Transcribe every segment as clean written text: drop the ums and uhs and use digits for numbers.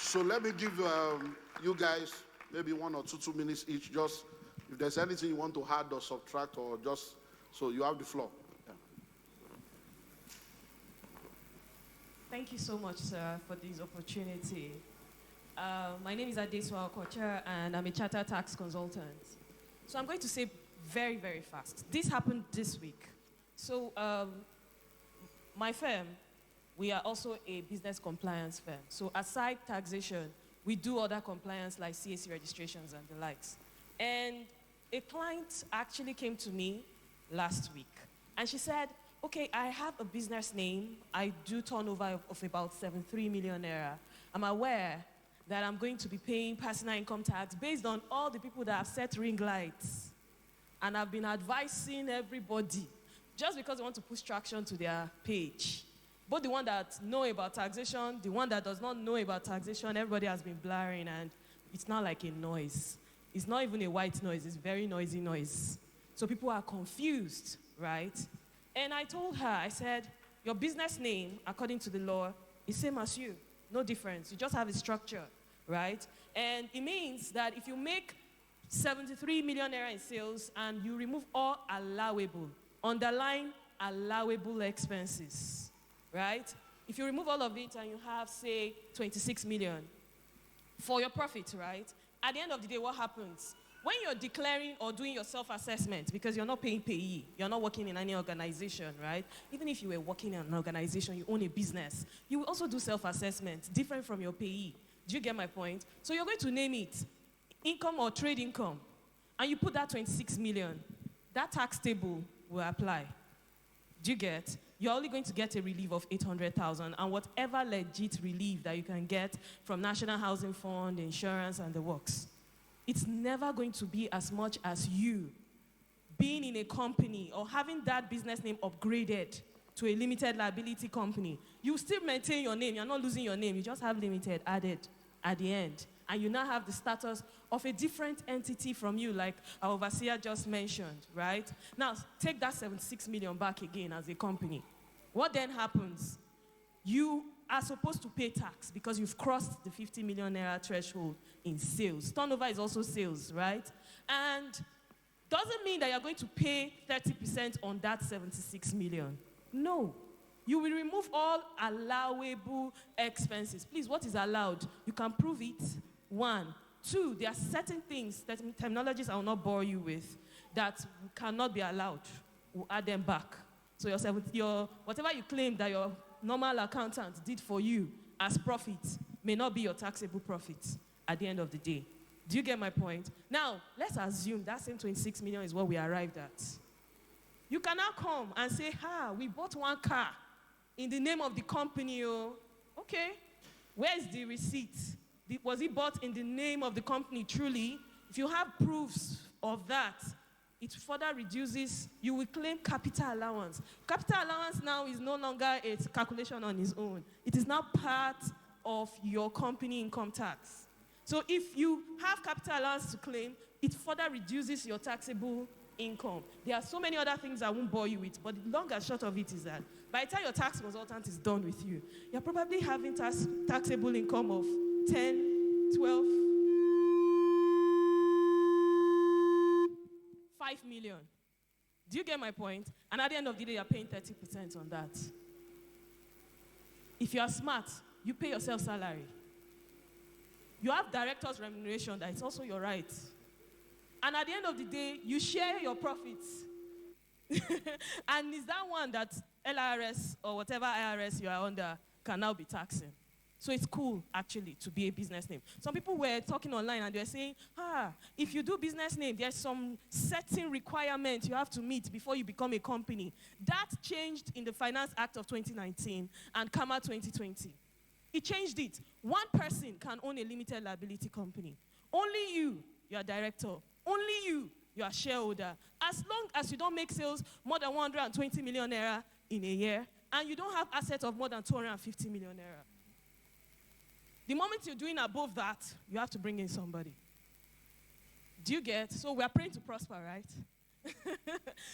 So let me give you guys maybe 1 or 2 minutes each. Just if there's anything you want to add or subtract, or just so you have the floor. Yeah. Thank you so much, sir, for this opportunity. My name is Adeswa Okocha, and I'm a chartered tax consultant. So I'm going to say very, very fast. This happened this week. So my firm, we are also a business compliance firm. So aside taxation, we do other compliance like CAC registrations and the likes. And a client actually came to me last week, and she said, okay, I have a business name. I do turnover of about 73 million naira. I'm aware that I'm going to be paying personal income tax based on all the people that have set ring lights. And I've been advising everybody, just because they want to push traction to their page. Both the one that know about taxation, the one that does not know about taxation, everybody has been blaring, and it's not like a noise. It's not even a white noise, it's very noisy noise. So people are confused, right? And I told her, I said, your business name, according to the law, is same as you. No difference. You just have a structure, right? And it means that if you make 73 million naira in sales and you remove all allowable, underline allowable expenses, right? If you remove all of it and you have, say, 26 million for your profit, right? At the end of the day, what happens? When you're declaring or doing your self-assessment, because you're not paying payee, you're not working in any organization, right? Even if you were working in an organization, you own a business, you will also do self-assessment, different from your payee. Do you get my point? So you're going to name it income or trade income, and you put that 26 million. That tax table will apply. Do you get? You're only going to get a relief of 800,000, and whatever legit relief that you can get from National Housing Fund, insurance, and the works. It's never going to be as much as you being in a company or having that business name upgraded to a limited liability company. You still maintain your name. You're not losing your name. You just have limited added at the end. And you now have the status of a different entity from you, like our overseer just mentioned, right? Now, take that 76 million back again as a company. What then happens? You are supposed to pay tax because you've crossed the 50 million naira threshold in sales. Turnover is also sales, right? And doesn't mean that you're going to pay 30% on that 76 million. No. You will remove all allowable expenses. Please, what is allowed? You can prove it. 1. 2, there are certain things, that terminologies I will not bore you with, that cannot be allowed. We'll add them back. So your whatever you claim that your normal accountant did for you as profit may not be your taxable profit at the end of the day. Do you get my point? Now, let's assume that same 26 million is what we arrived at. You can now come and say, we bought one car in the name of the company. Oh. Okay, where's the receipt? Was it bought in the name of the company truly? If you have proofs of that, it further reduces, you will claim capital allowance. Capital allowance now is no longer a calculation on its own. It is now part of your company income tax. So if you have capital allowance to claim, it further reduces your taxable income. There are so many other things I won't bore you with, but the long and short of it is that by the time your tax consultant is done with you, you're probably having taxable income of 10, 12, 5 million. Do you get my point? And at the end of the day, you're paying 30% on that. If you are smart, you pay yourself salary. You have director's remuneration, that is also your right. And at the end of the day, you share your profits. And is that one that LRS or whatever IRS you are under can now be taxing? So it's cool, actually, to be a business name. Some people were talking online and they were saying, if you do business name, there's some certain requirement you have to meet before you become a company. That changed in the Finance Act of 2019 and CAMA 2020. It changed it. One person can own a limited liability company. Only you are director. Only you are shareholder. As long as you don't make sales more than 120 million naira in a year, and you don't have assets of more than 250 million naira. The moment you're doing above that, you have to bring in somebody. Do you get? So we're praying to prosper, right?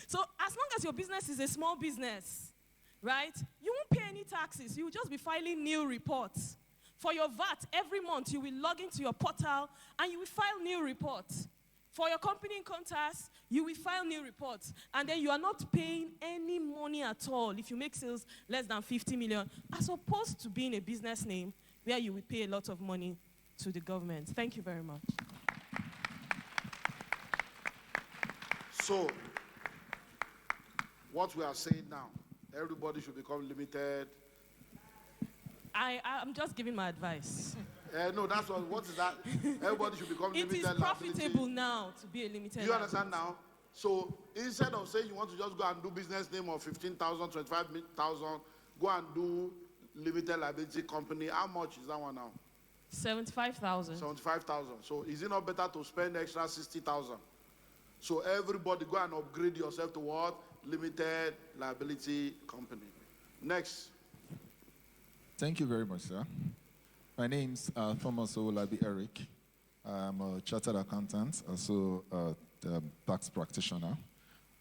So as long as your business is a small business, right, you won't pay any taxes. You will just be filing new reports. For your VAT, every month you will log into your portal and you will file new reports. For your company income tax, you will file new reports. And then you are not paying any money at all if you make sales less than 50 million, as opposed to being a business name where you will pay a lot of money to the government. Thank you very much. So, what we are saying now, everybody should become limited. I'm just giving my advice. No, that's what is that? Everybody should become It limited. is profitable now to be a limited. Do you understand now? So instead of saying you want to just go and do business name of 15,000, 25,000, go and do limited liability company. How much is that one now? 75,000. 75,000. So is it not better to spend extra 60,000? So everybody go and upgrade yourself to what? Limited liability company. Next. Thank you very much, sir. My name's Thomas Olabi Eric. I'm a chartered accountant, also a tax practitioner.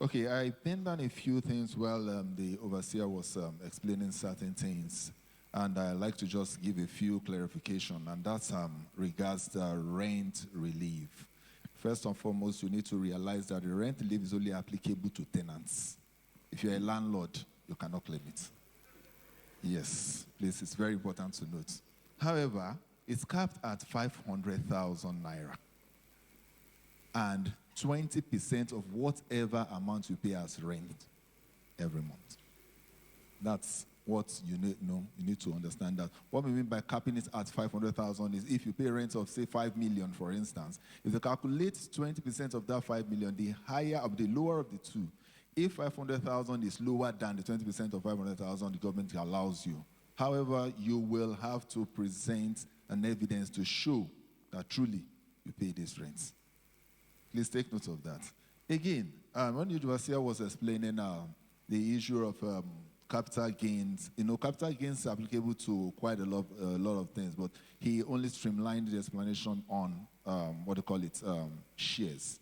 Okay, I pinned down a few things while the overseer was explaining certain things, and I'd like to just give a few clarification, and that's regards the rent relief. First and foremost, you need to realize that the rent relief is only applicable to tenants. If you're a landlord, you cannot claim it. Yes, please, it's very important to note. However, it's capped at 500,000 naira. And 20% of whatever amount you pay as rent every month. That's what you need to understand that. What we mean by capping it at 500,000 is if you pay rent of, say, 5 million, for instance, if you calculate 20% of that 5 million, the lower of the two, if 500,000 is lower than the 20% of 500,000, the government allows you. However, you will have to present an evidence to show that truly you pay these rents. Please take note of that. Again, when Udvasia was explaining the issue of capital gains, capital gains are applicable to quite a lot of things, but he only streamlined the explanation on shares.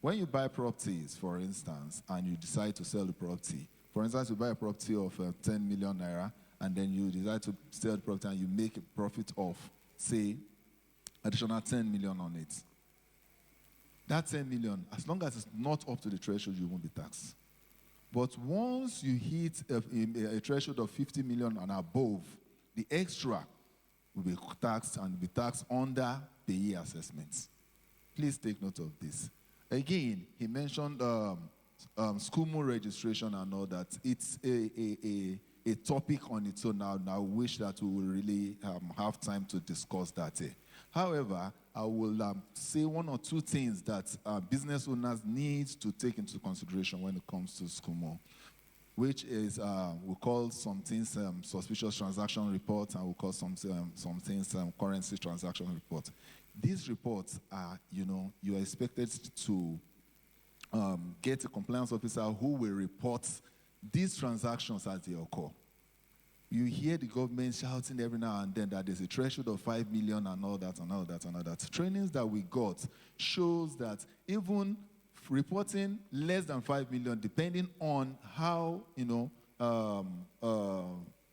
When you buy properties, for instance, and you decide to sell the property, for instance, you buy a property of 10 million naira, and then you decide to sell the property and you make a profit of, say, additional 10 million on it. That 10 million, as long as it's not up to the threshold, you won't be taxed. But once you hit a threshold of 50 million and above, the extra will be taxed and be taxed under the year assessments. Please take note of this. Again, he mentioned SCUMO registration and all that. It's a topic on its own now. I wish that we will really have time to discuss that. However, I will say one or two things that business owners need to take into consideration when it comes to SCUMO, which is we call some things suspicious transaction reports, and we call some things currency transaction reports. These reports are, you are expected to get a compliance officer who will report these transactions as they occur. You hear the government shouting every now and then that there's a threshold of 5 million and all that and all that and all that. Trainings that we got shows that even reporting less than 5 million, depending on how,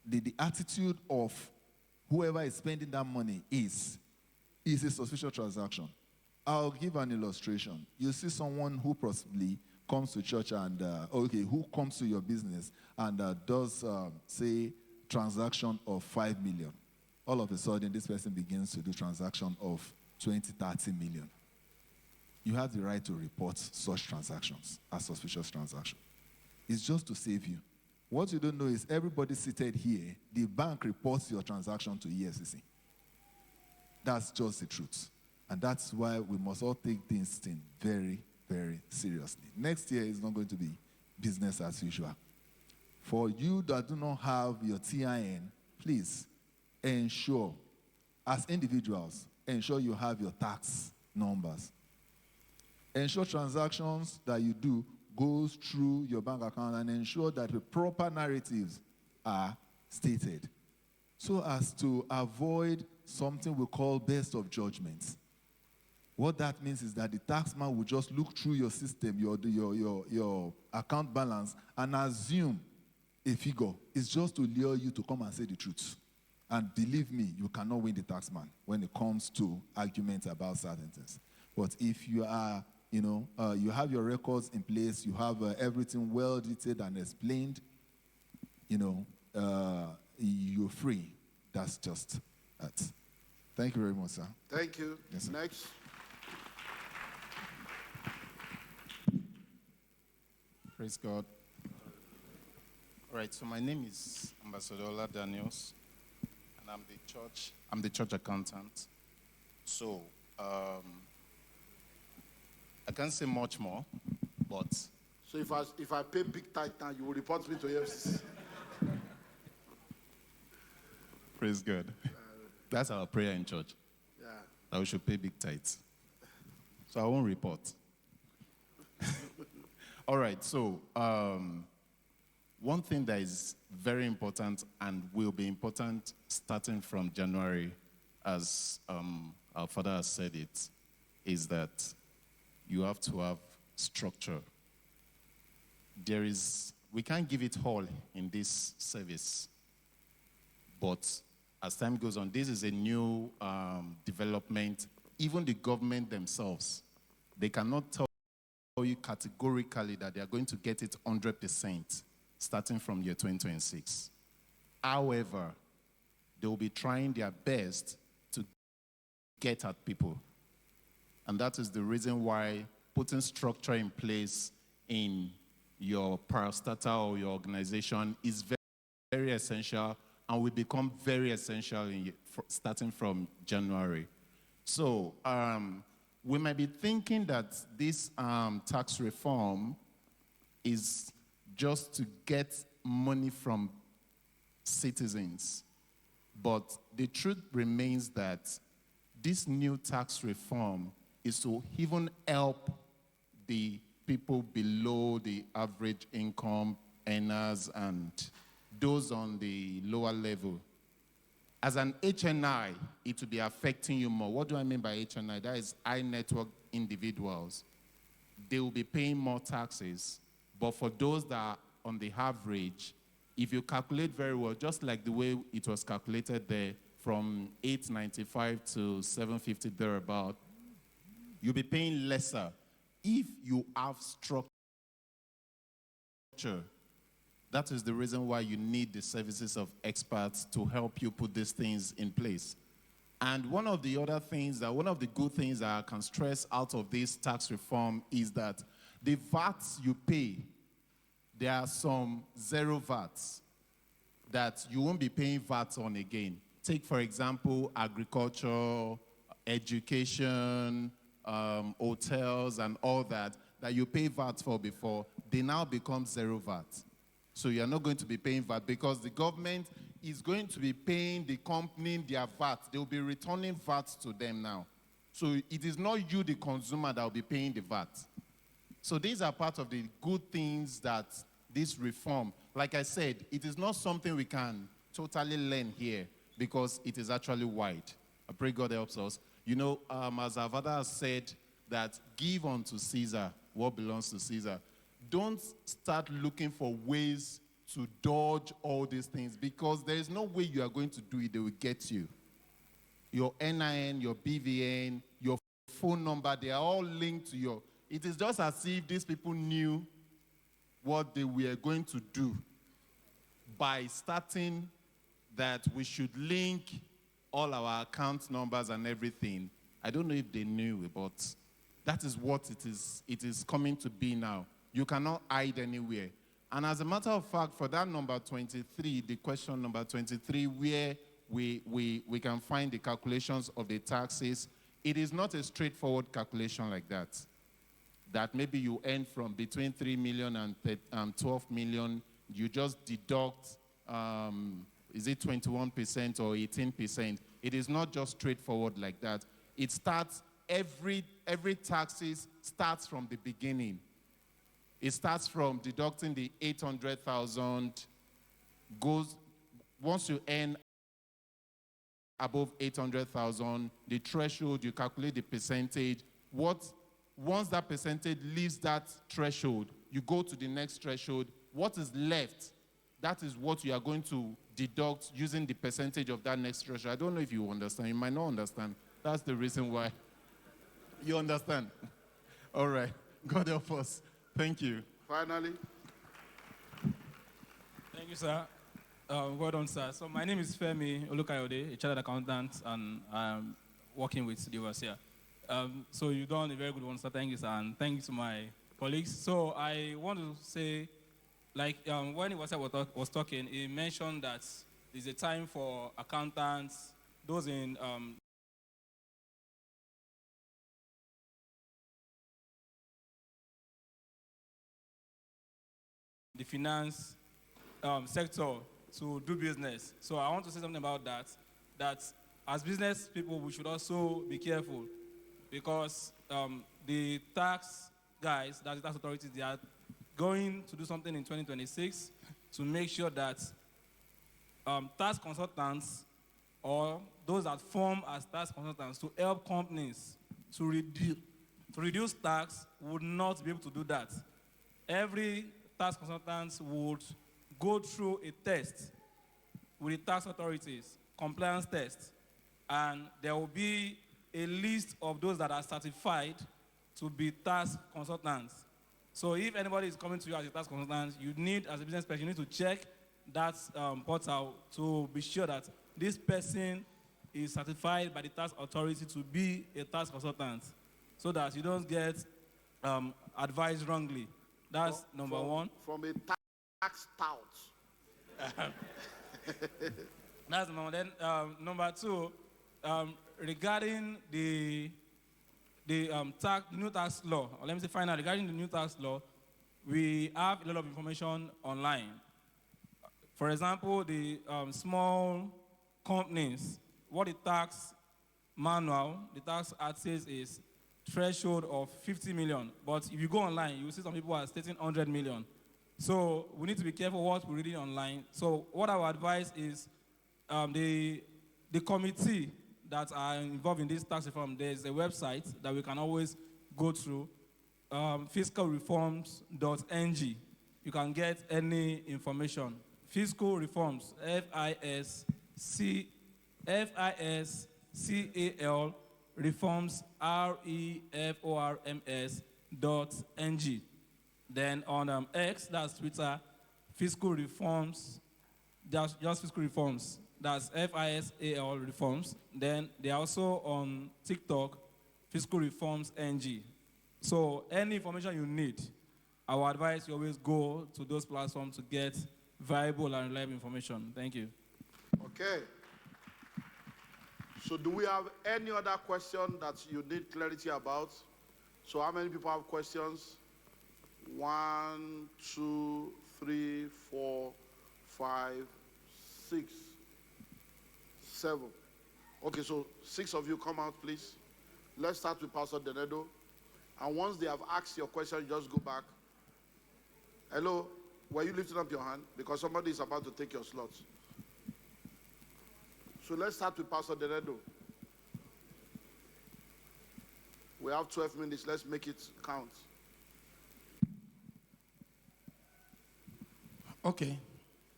the attitude of whoever is spending that money is a suspicious transaction. I'll give an illustration. You see someone who possibly comes to church and, who comes to your business and does, say, transaction of 5 million. All of a sudden, this person begins to do transaction of 20, 30 million. You have the right to report such transactions as suspicious transactions. It's just to save you. What you don't know is everybody seated here, the bank reports your transaction to EFCC. That's just the truth. And that's why we must all take this thing very, very seriously. Next year is not going to be business as usual. For you that do not have your TIN, please ensure, as individuals, ensure you have your tax numbers. Ensure transactions that you do goes through your bank account and ensure that the proper narratives are stated so as to avoid something we call best of judgments. What that means is that the taxman will just look through your system, your account balance, and assume a figure. It's just to lure you to come and say the truth. And believe me, you cannot win the tax man when it comes to arguments about certain things. But if you are, you have your records in place, you have everything well detailed and explained, you're free. That's just that. Thank you very much, sir. Thank you. Yes, sir. Next. Praise God. All right, so my name is Ambassador Ola Daniels, and I'm the church accountant. So, I can't say much more, but... So if I pay big tithe now, you will report me to EFCC. Praise God. That's our prayer in church. Yeah. That we should pay big tithes. So I won't report. All right, so one thing that is very important and will be important starting from January, as our father has said it, is that you have to have structure. We can't give it all in this service, but as time goes on, this is a new development. Even the government themselves, they cannot tell you categorically that they are going to get it 100% starting from year 2026. However, they will be trying their best to get at people. And that is the reason why putting structure in place in your parastatal or your organization is very, very essential and will become very essential starting from January. So we might be thinking that this tax reform is just to get money from citizens. But the truth remains that this new tax reform is to even help the people below the average income earners and those on the lower level. As an HNI, it will be affecting you more. What do I mean by HNI? That is high net worth individuals. They will be paying more taxes. But for those that are on the average, if you calculate very well, just like the way it was calculated there, from 895 to 750 thereabout, you'll be paying lesser if you have structure. That is the reason why you need the services of experts to help you put these things in place. And one of the good things that I can stress out of this tax reform is that the VATs you pay, there are some zero VATs that you won't be paying VAT on again. Take, for example, agriculture, education, hotels, and all that you pay VAT for before, they now become zero VAT. So you're not going to be paying VAT because the government is going to be paying the company their VAT. They will be returning VAT to them now. So it is not you, the consumer, that will be paying the VAT. So these are part of the good things that this reform, like I said, it is not something we can totally learn here because it is actually wide. I pray God helps us. As our father has said, that give unto Caesar what belongs to Caesar. Don't start looking for ways to dodge all these things because there is no way you are going to do it. They will get you. Your NIN, your BVN, your phone number, they are all linked to your... It is just as if these people knew what they were going to do by starting that we should link all our account numbers and everything. I don't know if they knew, but that is what it is coming to be now. You cannot hide anywhere. And as a matter of fact, for that number 23, the question number 23, where we can find the calculations of the taxes, it is not a straightforward calculation like that. That maybe you earn from between 3 million and 12 million, you just deduct, is it 21% or 18%? It is not just straightforward like that. It starts, every taxes starts from the beginning. It starts from deducting the 800,000, once you earn above 800,000, the threshold, you calculate the percentage. Once that percentage leaves that threshold, you go to the next threshold. What is left, that is what you are going to deduct using the percentage of that next treasury. I don't know if you understand. You might not understand. That's the reason why. You understand? All right. God help us. Thank you. Finally. Thank you, sir. Well done, sir. So my name is Femi Olukayode, a chartered accountant, and I'm working with the overseer. So you've done a very good one, sir. Thank you, sir, and thank you to my colleagues. So I want to say, like when the overseer was talking, he mentioned that there's a time for accountants, those in the finance sector to do business. So I want to say something about that, that as business people, we should also be careful because the tax guys, that's the tax authorities, they are going to do something in 2026 to make sure that tax consultants or those that form as tax consultants to help companies to reduce tax would not be able to do that. Every tax consultants would go through a test with the tax authorities, compliance test, and there will be a list of those that are certified to be tax consultants. So if anybody is coming to you as a tax consultant, you need, as a business person, you need to check that portal to be sure that this person is certified by the tax authority to be a tax consultant, so that you don't get advised wrongly. That's number one. From a tax tout. That's number one. Then number two, regarding the new tax law, or let me say finally, regarding the new tax law, we have a lot of information online. For example, the small companies, what the tax manual, the tax act says is threshold of 50 million. But if you go online, you will see some people are stating 100 million. So we need to be careful what we're reading online. So what I would advise is the committee that are involved in this tax reform, there's a website that we can always go through, fiscalreforms.ng. You can get any information. Fiscal reforms, FISCAL reforms, REFORMS.ng. Then on X, that's Twitter, fiscal reforms, just fiscal reforms. That's FISAL reforms. Then they're also on TikTok, fiscal reforms NG. So any information you need, I would advise you always go to those platforms to get viable and reliable information. Thank you. Okay. So do we have any other question that you need clarity about? So how many people have questions? 1, 2, 3, 4, 5, 6, 7. Okay, so 6 of you come out, please. Let's start with Pastor Denedo. And once they have asked your question, just go back. Hello, were you lifting up your hand? Because somebody is about to take your slots. So let's start with Pastor Denedo. We have 12 minutes. Let's make it count. Okay.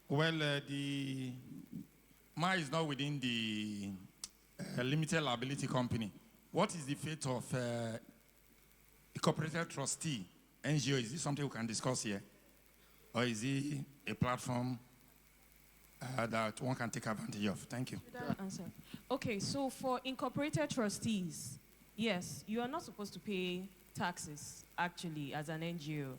Well, the MA is not within the limited liability company. What is the fate of a cooperative trustee, NGO? Is this something we can discuss here? Or is it a platform that one can take advantage of? Thank you. Should I answer? Okay, so for incorporated trustees, yes, you are not supposed to pay taxes, actually, as an NGO.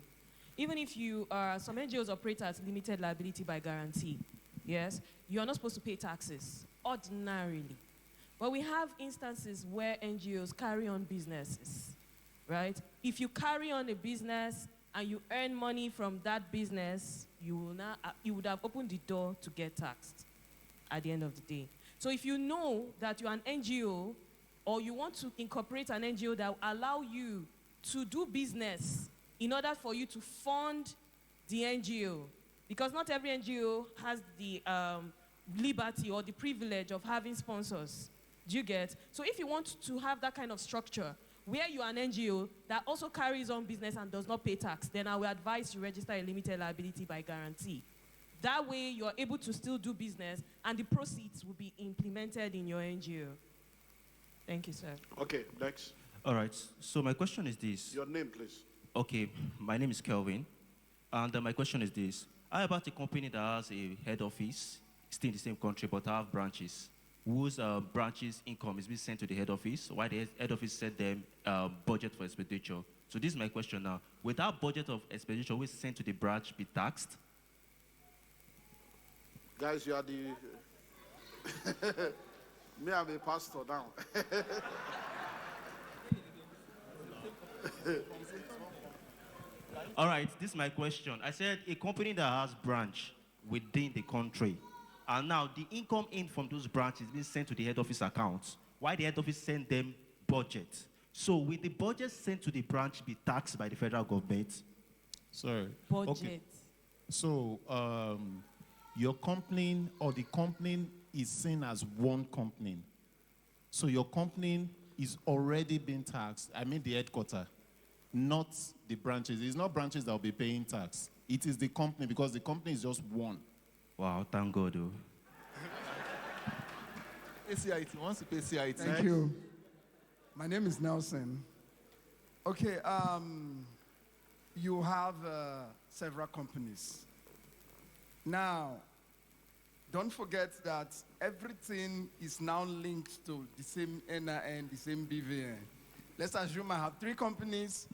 Even if you are, some NGOs operate as limited liability by guarantee, yes, you are not supposed to pay taxes, ordinarily. But we have instances where NGOs carry on businesses, right? If you carry on a business and you earn money from that business, you would have opened the door to get taxed at the end of the day. So if you know that you're an NGO or you want to incorporate an NGO that will allow you to do business in order for you to fund the NGO, because not every NGO has the liberty or the privilege of having sponsors. Do you get? So if you want to have that kind of structure where you are an NGO that also carries on business and does not pay tax, then I will advise you register a limited liability by guarantee. That way, you're able to still do business, and the proceeds will be implemented in your NGO. Thank you, sir. Okay, next. All right. So my question is this. Your name, please. Okay, my name is Kelvin, and my question is this. How about a company that has a head office, still in the same country, but have branches, whose branches income is being sent to the head office, while the head office set them budget for expenditure? So this is my question now. Will that budget of expenditure always sent to the branch be taxed? Guys, you are the... Me, I'm a pastor now. All right, this is my question. I said a company that has branch within the country, and now the income in from those branches being sent to the head office accounts, while the head office send them budget. So will the budget sent to the branch be taxed by the federal government? Sorry. Budget. Okay. So your company or the company is seen as one company. So your company is already being taxed. I mean the headquarters, not the branches. It's not branches that will be paying tax. It is the company, because the company is just one. Wow, thank God, though. CIT wants to pay CIT. Thank you. My name is Nelson. Okay, you have several companies. Now, don't forget that everything is now linked to the same NIN, the same BVN. Let's assume I have 3 companies.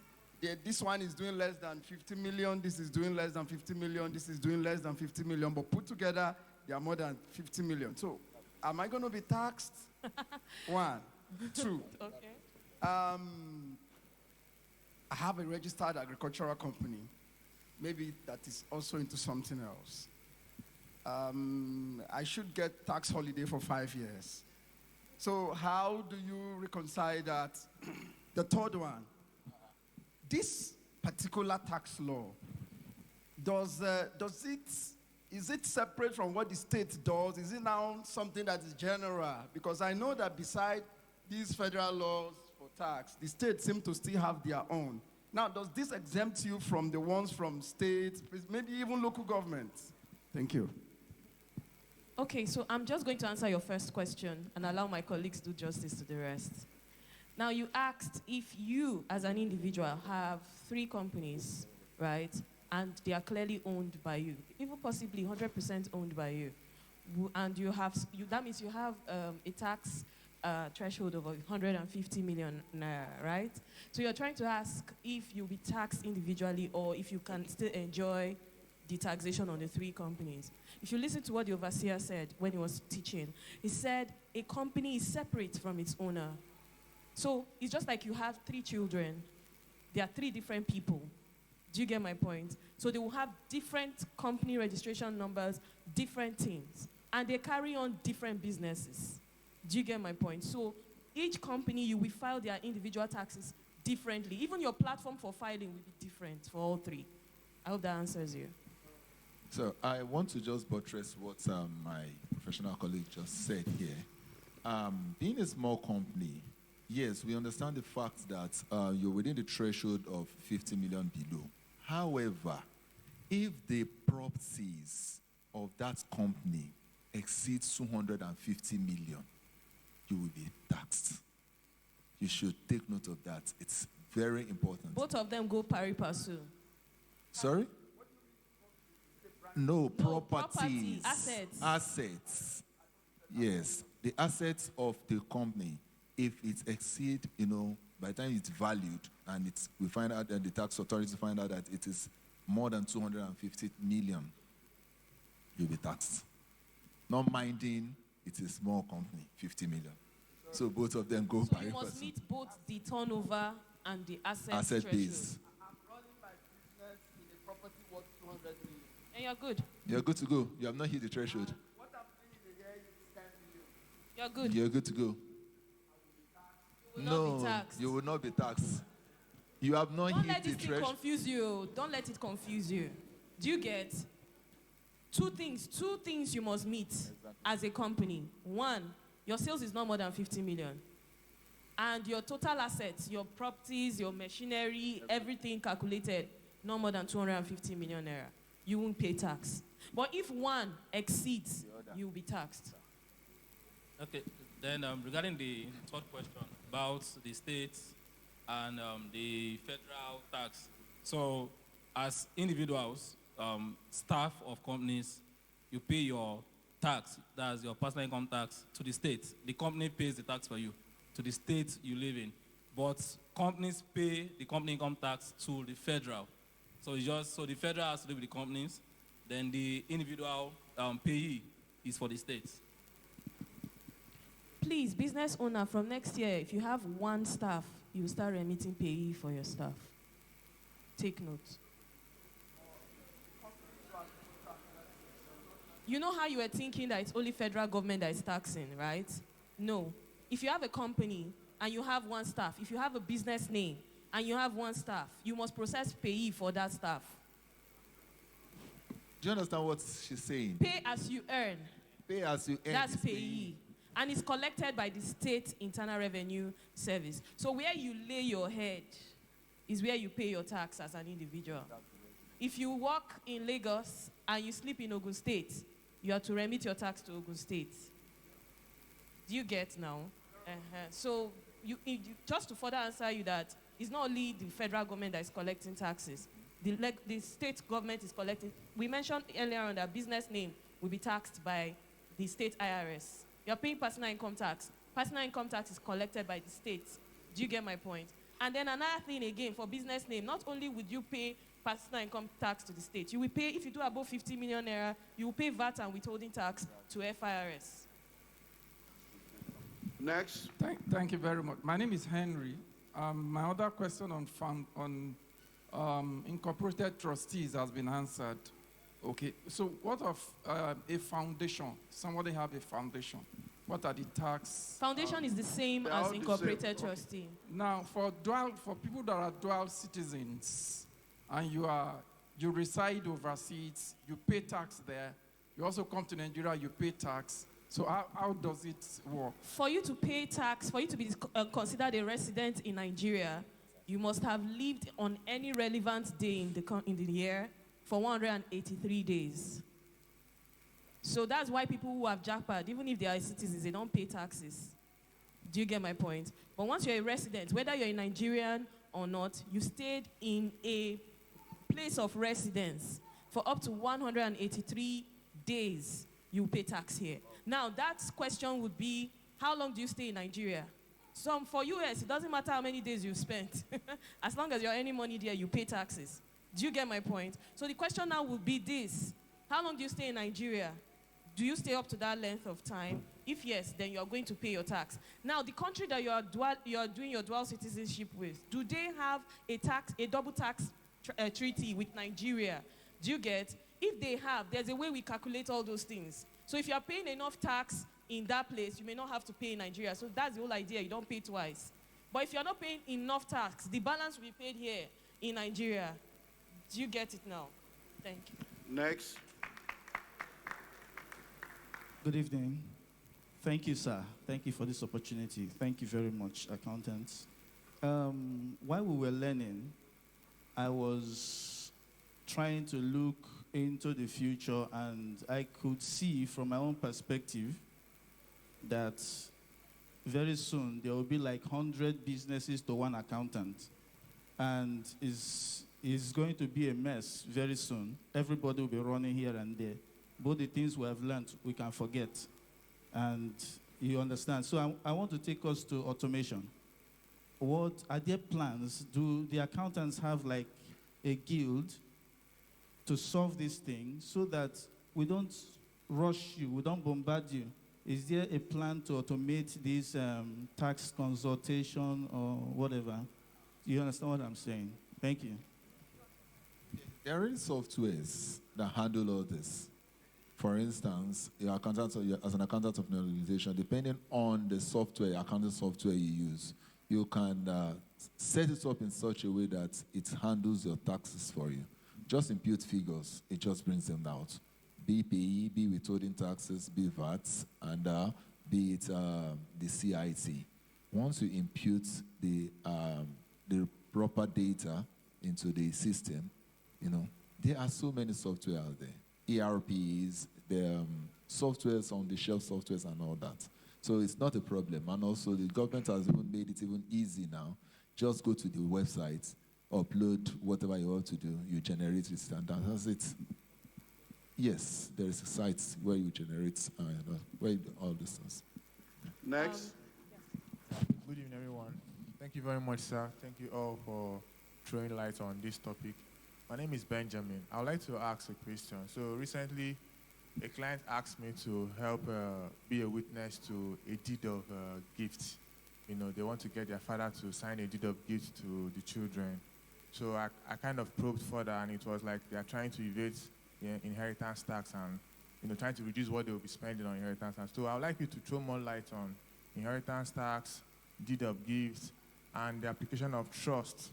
This one is doing less than 50 million, this is doing less than 50 million, this is doing less than 50 million, but put together, they are more than 50 million. So, am I going to be taxed? 1. 2. Okay. I have a registered agricultural company. Maybe that is also into something else. I should get tax holiday for 5 years. So how do you reconcile that? The third one, this particular tax law, is it separate from what the state does? Is it now something that is general? Because I know that beside these federal laws for tax, the states seem to still have their own. Now, does this exempt you from the ones from states, maybe even local governments? Thank you. Okay, so I'm just going to answer your first question and allow my colleagues to do justice to the rest. Now, you asked if you, as an individual, have 3 companies, right, and they are clearly owned by you, even possibly 100% owned by you, and that means you have a tax threshold of 150 million naira, right? So you're trying to ask if you'll be taxed individually or if you can still enjoy the taxation on the 3 companies. If you listen to what the overseer said when he was teaching, he said a company is separate from its owner. So it's just like you have 3 children. They are 3 different people. Do you get my point? So they will have different company registration numbers, different teams, and they carry on different businesses. Do you get my point? So each company, you will file their individual taxes differently. Even your platform for filing will be different for all 3. I hope that answers you. So I want to just buttress what my professional colleague just said here. Being a small company, yes, we understand the fact that you're within the threshold of 50 million below. However, if the properties of that company exceed 250 million, you will be taxed. You should take note of that. It's very important. Both of them go pari passu. Sorry? No, properties. Property, assets. Assets. Yes. The assets of the company, if it exceed, by the time it's valued and we find out, and the tax authorities find out that it is more than 250 million, you'll be taxed. Not minding it is a small company, 50 million. So both of them go by. So you must meet both the turnover and the asset Asset base. I'm running my business in a property worth 200 million. And you're good. You're good to go. You have not hit the threshold. What I'm doing in a year is 10 million. You're good. You're good to go. You will not be taxed. You will not be taxed. You have not Don't hit let the this thing threshold. confuse you. Don't let it confuse you. Do you get? Two things you must meet as a company. 1, your sales is not more than 50 million. And your total assets, your properties, your machinery, everything calculated, no more than 250 million naira. you won't pay tax. But if one exceeds, you'll be taxed. Okay, then regarding the third question about the states and the federal tax. So, as individuals, staff of companies, you pay your tax, that's your personal income tax, to the state. The company pays the tax for you to the state you live in. But companies pay the company income tax to the federal. So it's just so the federal has to do with the companies, then the individual payee is for the states. Please, business owner, from next year, if you have one staff, you will start remitting payee for your staff. Take note. You know how you were thinking that it's only federal government that is taxing, right? No. If you have a company and you have one staff, if you have a business name and you have one staff, you must process payee for that staff. Do you understand what she's saying? Pay as you earn. Pay as you earn. That's is payee. And it's collected by the State Internal Revenue Service. So where you lay your head is where you pay your tax as an individual. If you work in Lagos and you sleep in Ogun State, you have to remit your tax to Ogun State. Do you get now? So just to further answer you that, it's not only the federal government that is collecting taxes. The state government is collecting. We mentioned earlier on that business name will be taxed by the state IRS. You're paying personal income tax. Personal income tax is collected by the state. Do you get my point? And then another thing again, for business name, not only would you pay personal income tax to the state, you will pay, if you do above 50 million naira, you will pay VAT and withholding tax to FIRS. Next. Thank you very much. My name is Henry. My other question on incorporated trustees has been answered. Okay, so what of a foundation? Somebody have a foundation. What are the tax? Foundation is the same They're all as the incorporated same. trustee. Now, for people that are dual citizens, and you reside overseas, you pay tax there. You also come to Nigeria, you pay tax. So how does it work? For you to pay tax, for you to be considered a resident in Nigeria, you must have lived on any relevant day in the year for 183 days. So that's why people who have jackpot, even if they are citizens, they don't pay taxes. Do you get my point? But once you're a resident, whether you're a Nigerian or not, you stayed in a place of residence for up to 183 days, you pay tax here. Now, that question would be, how long do you stay in Nigeria? So for US, it doesn't matter how many days you've spent. As long as you're earning money there, you pay taxes. Do you get my point? So the question now would be this. How long do you stay in Nigeria? Do you stay up to that length of time? If yes, then you're going to pay your tax. Now, the country that you are doing your dual citizenship with, do they have a double tax treaty with Nigeria? Do you get? If they have, there's a way we calculate all those things. So if you're paying enough tax in that place, you may not have to pay in Nigeria. So that's the whole idea. You don't pay twice. But if you're not paying enough tax, the balance will be paid here in Nigeria. Do you get it now? Thank you. Next. Good evening. Thank you, sir. Thank you for this opportunity. Thank you very much, accountants. While we were learning, I was trying to look into the future, and I could see from my own perspective that very soon there will be like 100 businesses to one accountant, and it's going to be a mess very soon. Everybody will be running here and there. Both the things we have learned, we can forget. And you understand. So I want to take us to automation. What are their plans? Do the accountants have like a guild to solve this thing so that we don't rush you, we don't bombard you? Is there a plan to automate this tax consultation or whatever? Do you understand what I'm saying? Thank you. There are already softwares that handle all this. For instance, your accountant, as an accountant of an organization, depending on the software, accounting software you use, you can set it up in such a way that it handles your taxes for you. Just impute figures, it just brings them out. Be PE, be withholding taxes, be VAT, and be it the CIT. Once you impute the proper data into the system, There are so many software out there. ERPs, the softwares on the shelf softwares and all that. So it's not a problem. And also the government has even made it even easy now. Just go to the website, upload whatever you want to do, you generate it, and that's it. Yes, there is a site where you generate where you do all these things. Next. Good evening, everyone. Thank you very much, sir. Thank you all for throwing light on this topic. My name is Benjamin. I would like to ask a question. So recently, a client asked me to help be a witness to a deed of gift. You know, they want to get their father to sign a deed of gift to the children. So I kind of probed further, and it was like they are trying to evade inheritance tax and, you know, trying to reduce what they will be spending on inheritance tax. So I would like you to throw more light on inheritance tax, deed of gift, and the application of trust.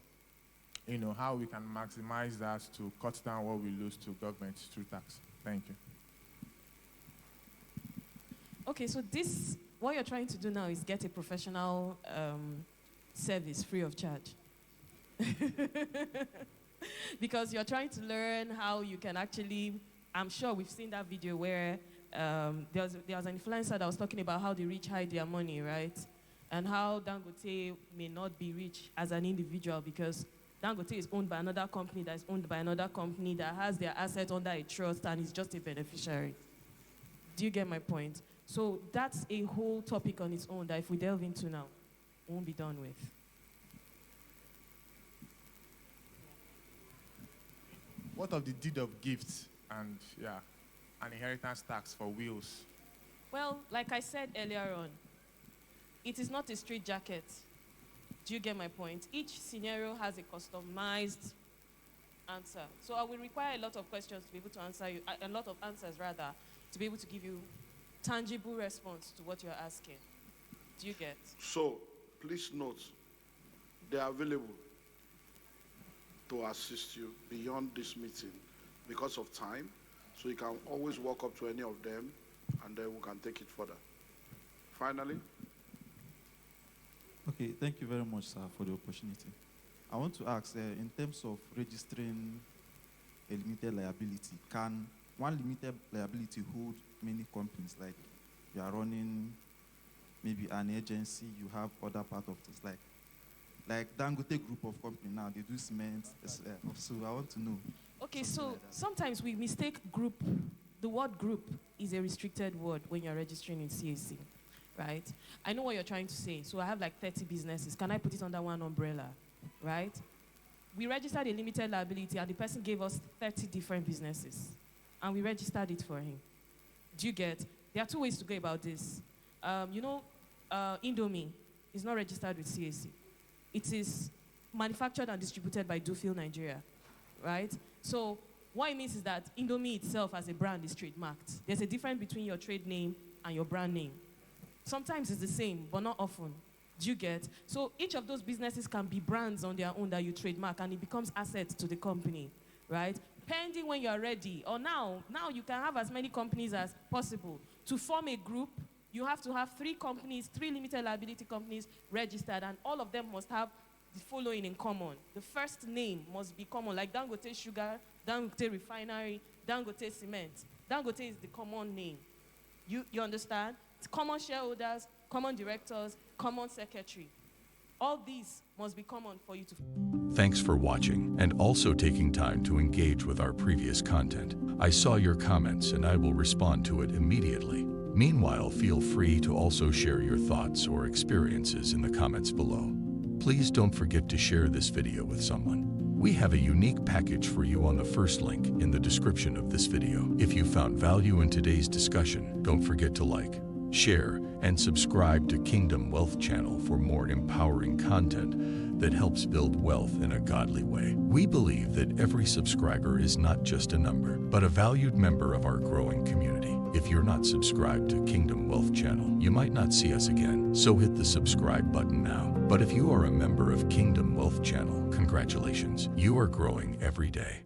You know, how we can maximize that to cut down what we lose to government through tax. Thank you. Okay, so what you're trying to do now is get a professional service free of charge. Because you're trying to learn how you can actually, I'm sure we've seen that video where there was an influencer that was talking about how the rich hide their money, right? And how Dangote may not be rich as an individual because Dangote is owned by another company that is owned by another company that has their assets under a trust and is just a beneficiary. Do you get my point? So that's a whole topic on its own that if we delve into now, won't be done with. What of the deed of gift and an inheritance tax for wills? Well, like I said earlier on, it is not a straitjacket. Do you get my point? Each scenario has a customized answer. So I will require a lot of questions to be able to answer you, a lot of answers rather, to be able to give you tangible response to what you're asking. Do you get? So please note, they are available to assist you beyond this meeting because of time. So you can always walk up to any of them and then we can take it further. Finally. Okay, thank you very much, sir, for the opportunity. I want to ask, in terms of registering a limited liability, can one limited liability hold many companies? Like you are running maybe an agency, you have other part of this, like Dangote group of company now, they do cement. So I want to know. Okay, so like sometimes we mistake group. The word group is a restricted word when you're registering in CAC. Right? I know what you're trying to say. So I have like 30 businesses. Can I put it under one umbrella? Right? We registered a limited liability and the person gave us 30 different businesses. And we registered it for him. Do you get? There are two ways to go about this. Indomie is not registered with CAC. It is manufactured and distributed by Dufil Nigeria. Right? So what it means is that Indomie itself as a brand is trademarked. There's a difference between your trade name and your brand name. Sometimes it's the same, but not often. Do you get? So each of those businesses can be brands on their own that you trademark, and it becomes assets to the company, right? Pending when you're ready, or now you can have as many companies as possible. To form a group, you have to have 3 companies, 3 limited liability companies registered, and all of them must have the following in common. The first name must be common, like Dangote Sugar, Dangote Refinery, Dangote Cement. Dangote is the common name. You understand? It's common shareholders, common directors, common secretary. All these must be common for you to... Thanks for watching and also taking time to engage with our previous content. I saw your comments and I will respond to it immediately. Meanwhile, feel free to also share your thoughts or experiences in the comments below. Please don't forget to share this video with someone. We have a unique package for you on the first link in the description of this video. If you found value in today's discussion, don't forget to like, share, and subscribe to Kingdom Wealth Channel for more empowering content that helps build wealth in a godly way. We believe that every subscriber is not just a number, but a valued member of our growing community. If you're not subscribed to Kingdom Wealth Channel, you might not see us again, so hit the subscribe button now. But if you are a member of Kingdom Wealth Channel, congratulations, you are growing every day.